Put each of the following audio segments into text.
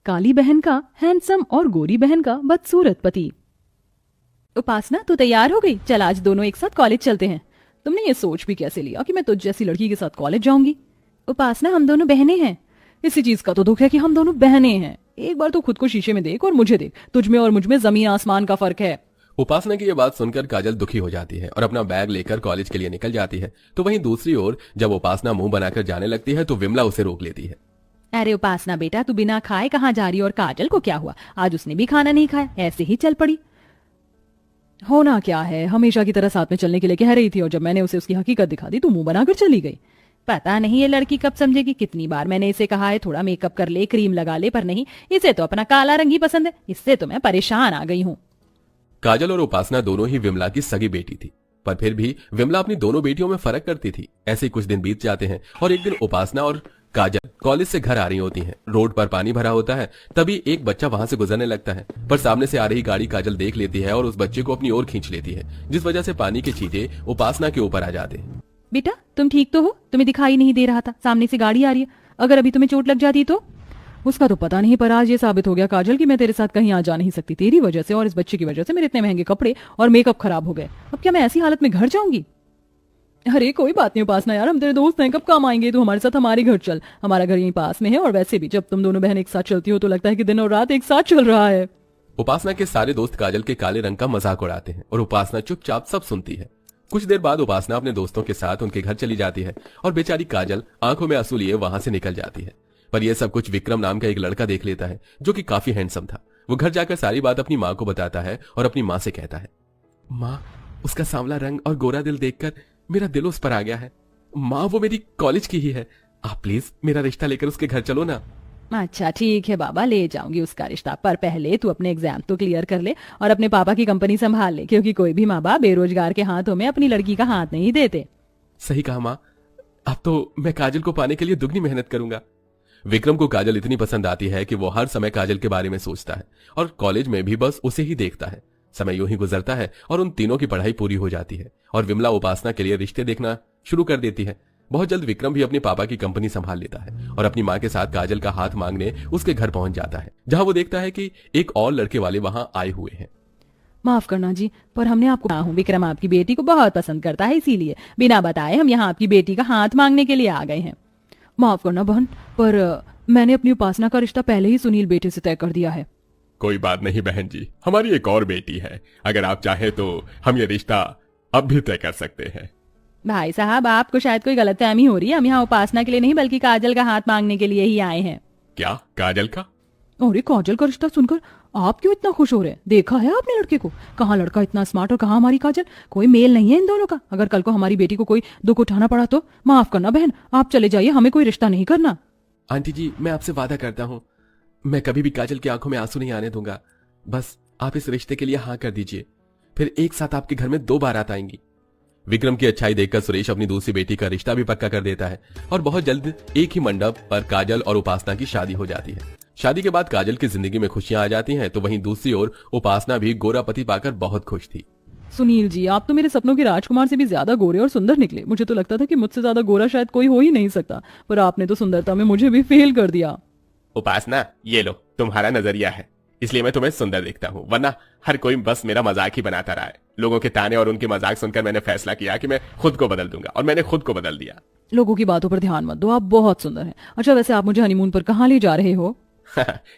काली बहन का हैंडसम और गोरी बहन का बदसूरत पति। उपासना, तू तैयार हो गई? चल आज दोनों एक साथ कॉलेज चलते हैं। तुमने ये सोच भी कैसे लिया कि मैं तुझ जैसी लड़की के साथ कॉलेज जाऊंगी? उपासना, हम दोनों बहनें हैं। इसी चीज का तो दुख है कि हम दोनों बहनें हैं। एक बार तो खुद को शीशे में देख और मुझे देख, तुझ में और मुझ में जमीन आसमान का फर्क है। उपासना की ये बात सुनकर काजल दुखी हो जाती है और अपना बैग लेकर कॉलेज के लिए निकल जाती है। तो वहीं दूसरी ओर जब उपासना मुंह बनाकर जाने लगती है तो विमला उसे रोक लेती है। अरे उपासना बेटा, तू बिना खाए कहाँ जा रही? और काजल को क्या हुआ? आज उसने भी खाना नहीं खाया, ऐसे ही चल पड़ी। होना क्या है, हमेशा की तरह साथ में चलने के लिए कह रही थी और जब मैंने उसे उसकी हकीकत दिखा दी तो मुंह बनाकर चली गई। पता नहीं ये लड़की कब समझेगी। कितनी बार मैंने इसे कहा है थोड़ा मेकअप कर ले, क्रीम लगा ले, पर नहीं, इसे तो अपना काला रंग ही पसंद है। इससे तो मैं परेशान आ गई हूँ। काजल और उपासना दोनों ही विमला की सगी बेटी थी, पर फिर भी विमला अपनी दोनों बेटियों में फर्क करती थी। ऐसे कुछ दिन बीत जाते हैं और एक दिन उपासना और काजल कॉलेज से घर आ रही होती हैं। रोड पर पानी भरा होता है, तभी एक बच्चा वहां से गुजरने लगता है, पर सामने से आ रही गाड़ी काजल देख लेती है और उस बच्चे को अपनी ओर खींच लेती है, जिस वजह से पानी के छींटे उपासना के ऊपर आ जाते हैं। बेटा तुम ठीक तो हो? तुम्हें दिखाई नहीं दे रहा था, सामने से गाड़ी आ रही है। अगर अभी तुम्हें चोट लग जाती तो? उसका तो पता नहीं, पर आज ये साबित हो गया काजल कि मैं तेरे साथ कहीं आ जा नहीं सकती। तेरी वजह से और इस बच्चे की वजह से मेरे इतने महंगे कपड़े और मेकअप खराब हो गए। अब क्या मैं ऐसी हालत में घर जाऊंगी? अरे कोई बात नहीं उपासना यार, हम तेरे दोस्त हैं, कब काम आएंगे? तो हमारे साथ हमारे घर चल, हमारा घर यहीं पास में है। और वैसे भी जब तुम दोनों बहन एक साथ चलती हो तो लगता है कि दिन और रात एक साथ चल रहा है। उपासना के सारे दोस्त काजल के काले रंग का मजाक उड़ाते हैं और उपासना चुपचाप सब सुनती है। कुछ देर बाद उपासना अपने दोस्तों के साथ उनके घर चली जाती है और बेचारी काजल आंखों में आंसू लिए वहां से निकल जाती है। पर यह सब कुछ विक्रम नाम का एक लड़का देख लेता है जो कि काफी हैंडसम था। वो घर जाकर सारी बात अपनी माँ को बताता है और अपनी माँ से कहता है, माँ, उसका सांवला रंग और गोरा दिल देखकर मेरा दिल उस पर आ गया है। माँ, वो मेरी कॉलेज की ही है। आप प्लीज मेरा रिश्ता लेकर उसके घर चलो ना। अच्छा ठीक है बाबा, ले जाऊंगी उसका रिश्ता, पर पहले तू अपने एग्जाम तो क्लियर कर ले और अपने पापा की कंपनी संभाल ले, क्योंकि कोई भी माँ बाप बेरोजगार के हाथों में अपनी लड़की का हाथ नहीं देते। सही कहा माँ, अब तो मैं काजल को पाने के लिए दुगनी मेहनत करूंगा। विक्रम को काजल इतनी पसंद आती है कि वो हर समय काजल के बारे में सोचता है और कॉलेज में भी बस उसे ही देखता है। समय यूं ही गुजरता है और उन तीनों की पढ़ाई पूरी हो जाती है और विमला उपासना के लिए रिश्ते देखना शुरू कर देती है। बहुत जल्द विक्रम भी अपने पापा की कंपनी संभाल लेता है और अपनी माँ के साथ काजल का हाथ मांगने उसके घर पहुंच जाता है, जहां वो देखता है कि एक और लड़के वाले वहां आए हुए हैं। माफ करना जी, पर हमने आपको कहा हूँ विक्रम आपकी बेटी को बहुत पसंद करता है, इसीलिए बिना बताए हम यहाँ आपकी बेटी का हाथ मांगने के लिए आ गए हैं। माफ करना बहन, पर मैंने अपनी उपासना का रिश्ता पहले ही सुनील बेटे से तय कर दिया है। कोई बात नहीं बहन जी, हमारी एक और बेटी है। अगर आप चाहे तो हम ये रिश्ता अब भी तय कर सकते हैं। भाई साहब, आपको शायद कोई गलतफहमी हो रही है। हम यहाँ उपासना के लिए नहीं बल्कि काजल का हाथ मांगने के लिए ही आए हैं। क्या काजल का? अरे काजल का रिश्ता सुनकर आप क्यों इतना खुश हो रहे हैं? देखा है आपने लड़के को? कहाँ लड़का इतना स्मार्ट और कहाँ हमारी काजल? कोई मेल नहीं है इन दोनों का। अगर कल को हमारी बेटी को कोई दुख उठाना पड़ा तो माफ करना बहन, आप चले जाइए, हमें कोई रिश्ता नहीं करना। आंटी जी, मैं आपसे वादा करता हूँ, मैं कभी भी काजल की आंखों में आंसू नहीं आने दूंगा। बस आप इस रिश्ते के लिए हाँ कर दीजिए, फिर एक साथ आपके घर में 2 बारात आएंगी। विक्रम की अच्छाई देखकर सुरेश अपनी दूसरी बेटी का रिश्ता भी पक्का कर देता है और बहुत जल्द एक ही मंडप पर काजल और उपासना की शादी हो जाती है। शादी के बाद काजल की जिंदगी में खुशियां आ जाती हैं, तो वहीं दूसरी ओर उपासना भी गोरा पति पाकर बहुत खुश थी। सुनील जी, आप तो मेरे सपनों के राजकुमार से भी ज्यादा गोरे और सुंदर निकले। मुझे तो लगता था कि मुझसे ज्यादा गोरा शायद कोई हो ही नहीं सकता, पर आपने तो सुंदरता में मुझे भी फेल कर दिया। उपासना, ये लो तुम्हारा नजरिया है, इसलिए मैं तुम्हें सुंदर दिखता हूँ, वरना हर कोई बस मेरा मजाक ही बनाता रहा है। लोगों के ताने और उनके मजाक सुनकर मैंने फैसला किया कि मैं खुद को बदल दूंगा और मैंने खुद को बदल दिया। लोगों की बातों पर ध्यान मत दो, आप बहुत सुंदर हैं। अच्छा वैसे आप मुझे हनीमून पर कहाँ ले जा रहे हो?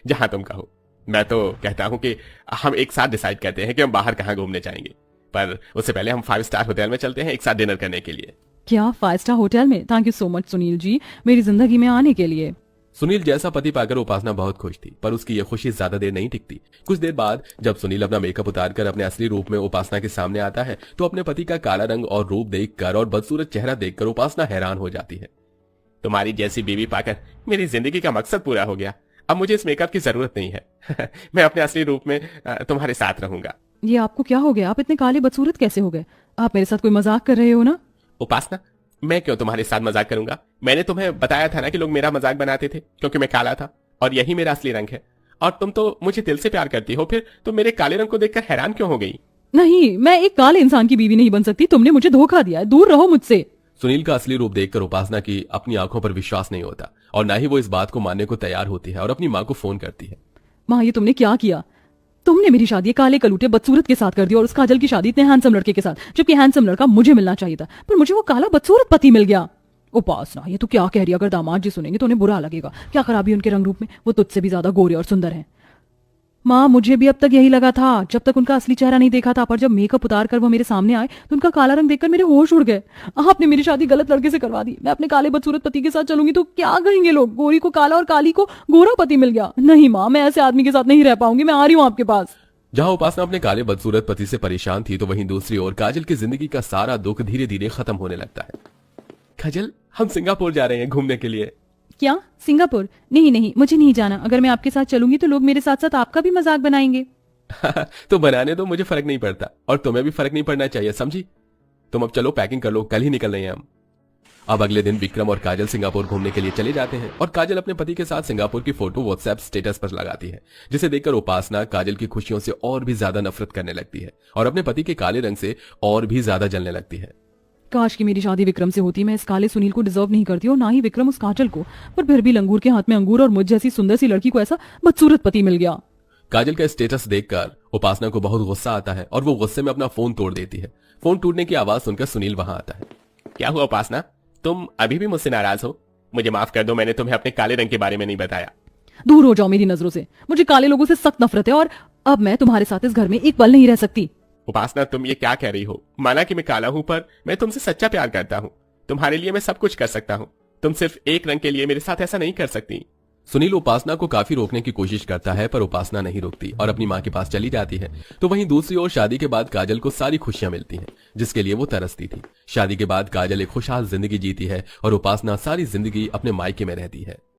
जहां तुम कहो। मैं तो कहता हूँ कि हम एक साथ डिसाइड करते हैं कि हम बाहर कहाँ घूमने जाएंगे, पर उससे पहले हम 5 स्टार होटल में चलते हैं एक साथ डिनर करने के लिए। क्या 5 स्टार होटल में? Thank you so much Sunil ji, मेरी जिंदगी में आने के लिए। सुनील जैसा पति पाकर उपासना बहुत खुश थी, पर उसकी यह खुशी ज्यादा देर नहीं टिकती। कुछ देर बाद जब सुनील अपना मेकअप उतारकर अपने असली रूप में उपासना के सामने आता है तो अपने पति का काला रंग और रूप देखकर और बदसूरत चेहरा देखकर उपासना हैरान हो जाती है। तुम्हारी जैसी बीवी पाकर मेरी जिंदगी का मकसद पूरा हो गया। अब मुझे इस मेकअप की जरूरत नहीं है। मैं अपने असली रूप में तुम्हारे साथ रहूंगा। ये आपको क्या हो गया? आप इतने काले बदसूरत कैसे हो गए? आप मेरे साथ कोई मजाक कर रहे हो ना? उपासना, मैं क्यों तुम्हारे साथ मजाक करूंगा? मैंने तुम्हें बताया था ना कि लोग मेरा मजाक बनाते थे क्योंकि मैं काला था, और यही मेरा असली रंग है। और तुम तो मुझे दिल से प्यार करती हो, फिर तुम मेरे काले रंग को देखकर हैरान क्यों हो गई? नहीं, मैं एक काले इंसान की बीवी नहीं बन सकती। तुमने मुझे धोखा दिया है, दूर रहो मुझसे। सुनील का असली रूप देखकर उपासना की अपनी आंखों पर विश्वास नहीं होता और ना ही वो इस बात को मानने को तैयार होती है और अपनी माँ को फोन करती है। माँ, ये तुमने क्या किया? तुमने मेरी शादी काले कलूटे बदसूरत के साथ कर दी और उस काजल की शादी इतने हैंडसम लड़के के साथ, जबकि हैंडसम लड़का मुझे मिलना चाहिए था, पर मुझे वो काला बदसूरत पति मिल गया। उपासना, ये तू क्या कह रही है? अगर दामाद जी सुनेंगे तो उन्हें बुरा लगेगा। क्या खराबी उनके रंग रूप में? वो तुझसे भी ज्यादा गोरे और सुंदर हैं। माँ, मुझे भी अब तक यही लगा था जब तक उनका असली चेहरा नहीं देखा था, पर जब मेकअप उतार कर वो मेरे सामने आए तो उनका काला रंग देखकर मेरे होश उड़ गए। आपने मेरी शादी गलत लड़के से करवा दी। मैं अपने काले बदसूरत पति के साथ चलूंगी तो क्या कहेंगे लोग? गोरी को काला और काली को गोरा पति मिल गया। नहीं माँ, मैं ऐसे आदमी के साथ नहीं रह पाऊंगी। मैं आ रही हूँ आपके पास। जहां उपासना अपने काले बदसूरत पति से परेशान थी तो वहीं दूसरी ओर काजल की जिंदगी का सारा दुख धीरे धीरे खत्म होने लगता है। काजल, हम सिंगापुर जा रहे हैं घूमने के लिए। क्या? सिंगापुर? नहीं नहीं, मुझे नहीं जाना। अगर मैं आपके साथ चलूंगी तो लोग मेरे साथ साथ आपका भी मजाक बनाएंगे। तो बनाने दो, मुझे फर्क नहीं पड़ता और तुम्हें भी फर्क नहीं पड़ना चाहिए, समझी? तुम अब चलो, पैकिंग कर लो, कल ही निकल रहे हैं हम। अब अगले दिन विक्रम और काजल सिंगापुर घूमने के लिए चले जाते हैं और काजल अपने पति के साथ सिंगापुर की फोटो व्हाट्सएप स्टेटस पर लगाती है, जिसे देखकर उपासना काजल की खुशियों से और भी ज्यादा नफरत करने लगती है और अपने पति के काले रंग से और भी ज्यादा जलने लगती है। काश कि मेरी शादी विक्रम से होती। मैं इस काले सुनील को डिजर्व नहीं करती और ना ही विक्रम उस काजल को, पर फिर भी लंगूर के हाथ में अंगूर और मुझ जैसी सुंदर सी लड़की को ऐसा बदसूरत पति मिल गया। काजल का स्टेटस देखकर उपासना को बहुत गुस्सा आता है और वो गुस्से में अपना फोन तोड़ देती है। फोन टूटने की आवाज सुनकर सुनील वहां आता है। क्या हुआ उपासना, तुम अभी भी मुझसे नाराज हो? मुझे माफ कर दो, मैंने तुम्हें अपने काले रंग के बारे में नहीं बताया। दूर हो जाओ मेरी नजरों से। मुझे काले लोगों से सख्त नफरत है और अब मैं तुम्हारे साथ इस घर में एक पल नहीं रह सकती। उपासना, तुम ये क्या कह रही हो? माना कि मैं काला हूं, पर मैं तुमसे सच्चा प्यार करता हूं। तुम्हारे लिए मैं सब कुछ कर सकता हूं। तुम सिर्फ एक रंग के लिए मेरे साथ ऐसा नहीं कर सकती। सुनील उपासना को काफी रोकने की कोशिश करता है पर उपासना नहीं रुकती और अपनी माँ के पास चली जाती है। तो वहीं दूसरी ओर शादी के बाद काजल को सारी खुशियां मिलती हैं जिसके लिए वो तरसती थी। शादी के बाद काजल एक खुशहाल जिंदगी जीती है और उपासना सारी जिंदगी अपने मायके में रहती है।